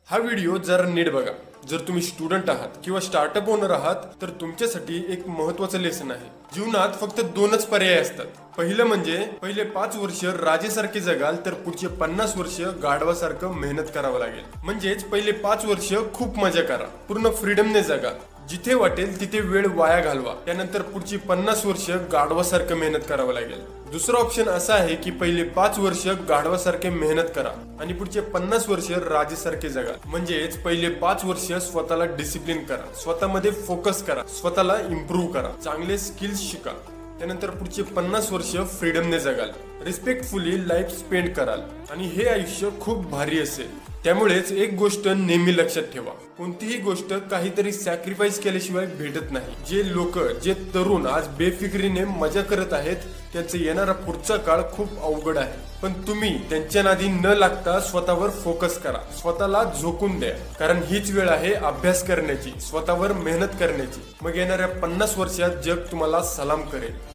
हा व्हिडिओ जरा नीट बघा। जर तुम्ही स्टुडंट आहात किंवा स्टार्टअप ओनर आहात तर तुमच्यासाठी एक महत्त्वाचं लेसन आहे। जीवनात फक्त दोनच पर्याय असतात। पहिलं म्हणजे पहिले 5 वर्ष राजेसारखे जगाल तर पुढचे 50 वर्ष गाढवासारखं मेहनत करावं लागेल। म्हणजेच पहिले 5 वर्ष खूप मजा करा, पूर्ण फ्रीडमने जगा, जिथे वाटेल तिथे वेळ वाया घालवा। त्यानंतर पुढची 50 वर्ष गाढवासारखं मेहनत करावं लागेल। दुसरा ऑप्शन असा आहे की पहिले 5 वर्ष गाढवासारखे मेहनत करा आणि पुढचे 50 वर्ष राजेसारखे जगा। म्हणजेच पहिले 5 वर्ष स्वतःला डिसिप्लिन करा, स्वतःमध्ये फोकस करा, स्वतःला इम्प्रूव्ह करा, चांगले स्किल्स शिका। त्यानंतर पुढचे 50 वर्ष फ्रीडमने जगाल, रिस्पेक्टफुली लाईफ स्पेंड कराल आणि हे आयुष्य खूप भारी असेल। त्यामुळेच एक गोष्ट नेहमी लक्षात ठेवा, कोणतीही गोष्ट काहीतरी सॅक्रिफाईस केल्याशिवाय भेटत नाही। जे लोक, जे तरुण आज बेफिक्रीने मजा करत आहेत त्यांचा येणारा पुढचा काळ खूप अवघड आहे। पण तुम्ही त्यांच्या नादी न लागता स्वतःवर फोकस करा, स्वतःला झोकून द्या, कारण हीच वेळ आहे अभ्यास करण्याची, स्वतःवर मेहनत करण्याची। मग येणाऱ्या 50 वर्षात जग तुम्हाला सलाम करेल।